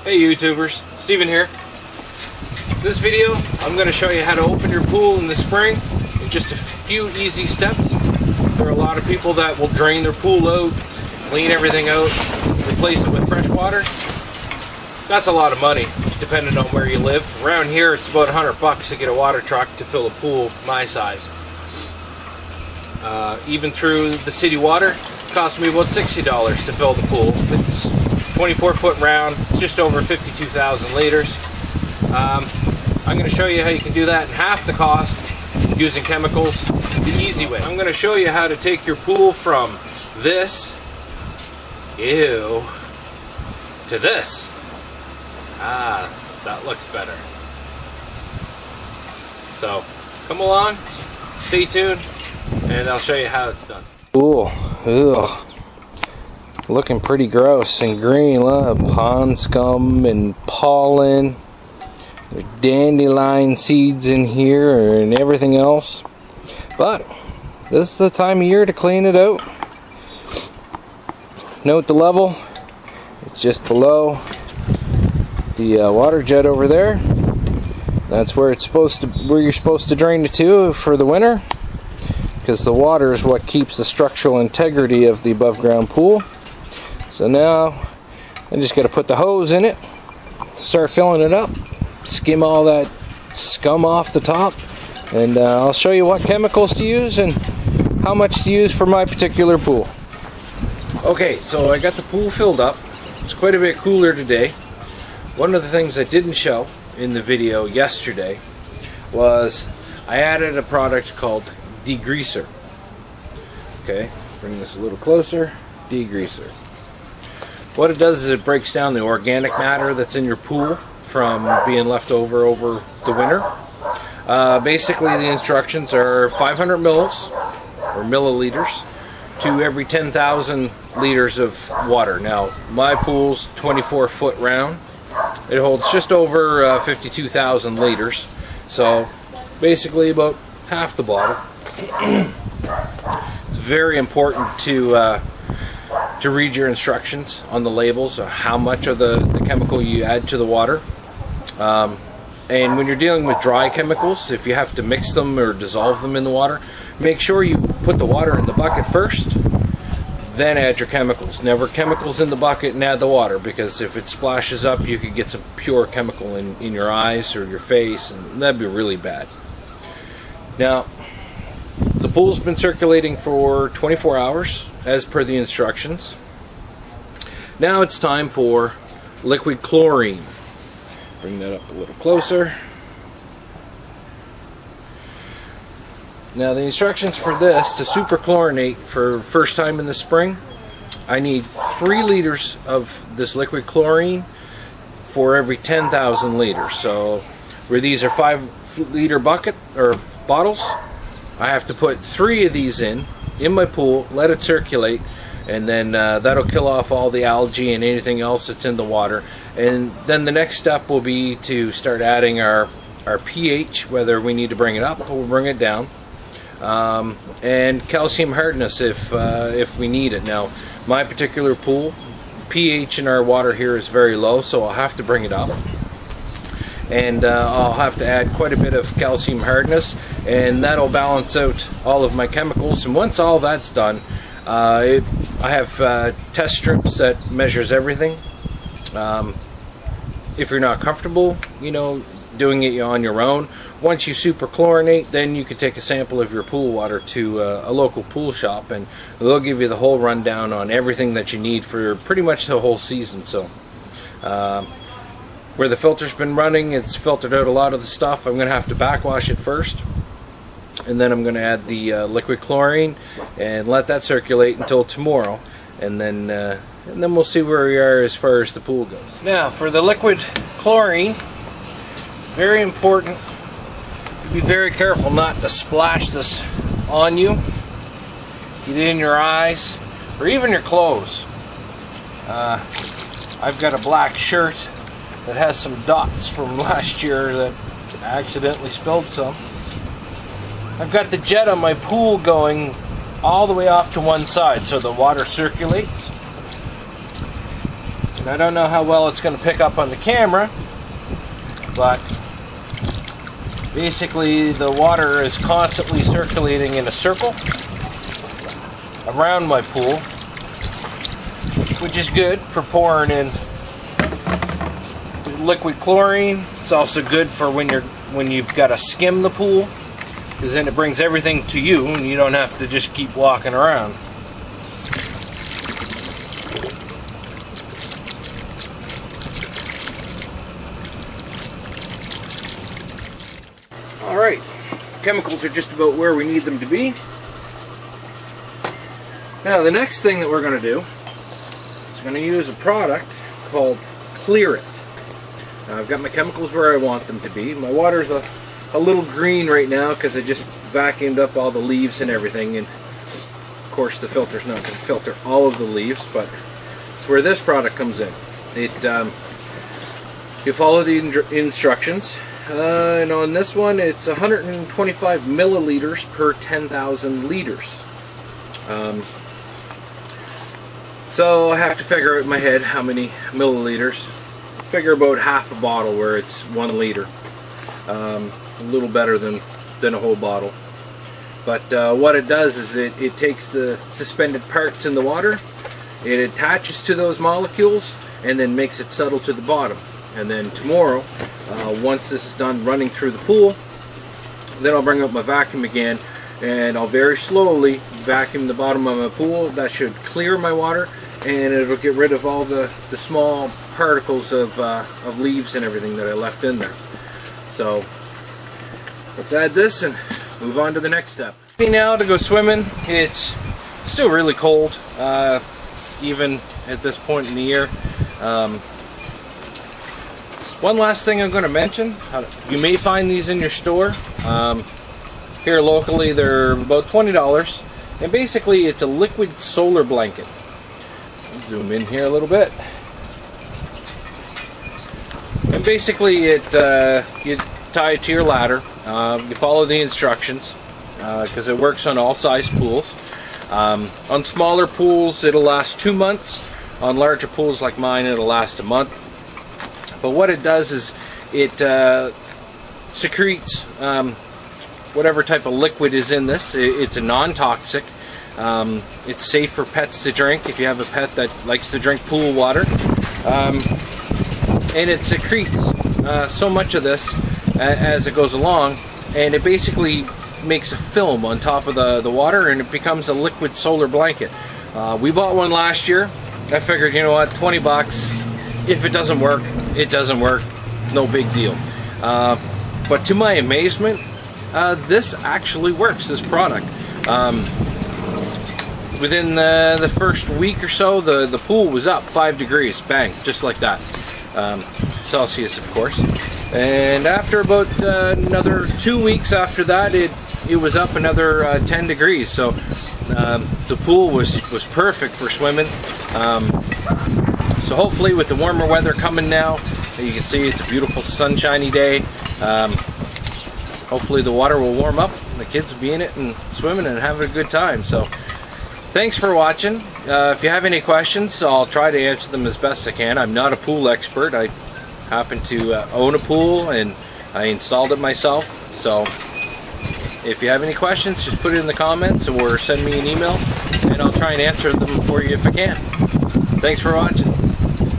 Hey YouTubers, Steven here. This video, I'm going to show you how to open your pool in the spring in just a few easy steps. There are a lot of people that will drain their pool out, clean everything out, replace it with fresh water. That's a lot of money, depending on where you live. Around here, it's about $100 to get a water truck to fill a pool my size. Even through the city water, it cost me about $60 to fill the pool. It's 24-foot round, just over 52,000 liters. I'm going to show you how you can do that in half the cost using chemicals the easy way. I'm going to show you how to take your pool from this, ew, to this. That looks better. So, come along, stay tuned, and I'll show you how it's done. Ooh, ugh. Looking pretty gross and green. Look, pond scum and pollen. There's dandelion seeds in here and everything else. But this is the time of year to clean it out. Note the level. It's just below the water jet over there. That's where it's supposed to, where you're supposed to drain it to for the winter, because the water is what keeps the structural integrity of the above ground pool. So now I just got to put the hose in it, start filling it up, skim all that scum off the top, and I'll show you what chemicals to use and how much to use for my particular pool. Okay, so I got the pool filled up. It's quite a bit cooler today. One of the things I didn't show in the video yesterday was I added a product called degreaser. Okay, bring this a little closer. Degreaser. What it does is it breaks down the organic matter that's in your pool from being left over the winter. Basically, the instructions are 500 mils or milliliters to every 10,000 liters of water. Now, my pool's 24-foot round. It holds just over 52,000 liters, so basically about half the bottle. It's very important to read your instructions on the labels of how much of the chemical you add to the water. And when you're dealing with dry chemicals, if you have to mix them or dissolve them in the water, make sure you put the water in the bucket first, then add your chemicals. Never chemicals in the bucket and add the water, because if it splashes up, you could get some pure chemical in your eyes or your face, and that'd be really bad. Now, the pool's been circulating for 24 hours as per the instructions. Now it's time for liquid chlorine. Bring that up a little closer. Now the instructions for this, to super chlorinate for first time in the spring, I need 3 liters of this liquid chlorine for every 10,000 liters. So where these are 5-liter bucket or bottles, I have to put 3 of these in my pool, let it circulate, and then that'll kill off all the algae and anything else that's in the water. And then the next step will be to start adding our pH, whether we need to bring it up or we'll bring it down, and calcium hardness if we need it. Now, my particular pool, pH in our water here is very low, so I'll have to bring it up. And I'll have to add quite a bit of calcium hardness, and that'll balance out all of my chemicals. And once all that's done, I have test strips that measures everything. If you're not comfortable, doing it on your own, once you super chlorinate, then you can take a sample of your pool water to a local pool shop, and they'll give you the whole rundown on everything that you need for pretty much the whole season. So where the filter's been running, it's filtered out a lot of the stuff. I'm going to have to backwash it first, and then I'm going to add the liquid chlorine and let that circulate until tomorrow, and then we'll see where we are as far as the pool goes. Now, for the liquid chlorine, very important to be very careful not to splash this on you, get it in your eyes, or even your clothes. I've got a black shirt that has some dots from last year that I accidentally spilled some. I've got the jet on my pool going all the way off to one side so the water circulates. And I don't know how well it's going to pick up on the camera, but basically the water is constantly circulating in a circle around my pool, which is good for pouring in liquid chlorine. It's also good for when you've got to skim the pool, because then it brings everything to you and you don't have to just keep walking around. Alright, chemicals are just about where we need them to be. Now the next thing that we're going to do is going to use a product called Clear It. Now, I've got my chemicals where I want them to be. My water's a little green right now because I just vacuumed up all the leaves and everything, and of course the filter's not going to filter all of the leaves, but it's where this product comes in. You follow the instructions. And on this one, it's 125 milliliters per 10,000 liters. So I have to figure out in my head how many milliliters. Figure about half a bottle where it's 1 liter. A little better than a whole bottle. But what it does is it takes the suspended parts in the water, it attaches to those molecules, and then makes it settle to the bottom. And then tomorrow, once this is done running through the pool, then I'll bring up my vacuum again, and I'll very slowly vacuum the bottom of my pool. That should clear my water, and it'll get rid of all the small particles of leaves and everything that I left in there. So let's add this and move on to the next step. Now to go swimming. It's still really cold, even at this point in the year. One last thing I'm going to mention, you may find these in your store. Here locally they're about $20, and basically it's a liquid solar blanket. Zoom in here a little bit. And basically you tie it to your ladder, you follow the instructions, because it works on all size pools. On smaller pools it'll last 2 months, on larger pools like mine it'll last a month. But what it does is it secretes whatever type of liquid is in this. It's a non-toxic. It's safe for pets to drink if you have a pet that likes to drink pool water. And it secretes so much of this as it goes along, and it basically makes a film on top of the water, and it becomes a liquid solar blanket. We bought one last year. I figured, you know what, 20 bucks. If it doesn't work, it doesn't work. No big deal. But to my amazement, this actually works, this product. Within the first week or so, the pool was up 5 degrees. Bang, just like that. Celsius, of course. And after about another 2 weeks after that, it was up another 10 degrees. So the pool was perfect for swimming. So hopefully with the warmer weather coming now, you can see it's a beautiful sunshiny day. Hopefully the water will warm up, the kids will be in it and swimming and having a good time. So thanks for watching. If you have any questions, I'll try to answer them as best I can. I'm not a pool expert. I happen to own a pool and I installed it myself. So if you have any questions, just put it in the comments or send me an email and I'll try and answer them for you if I can. Thanks for watching.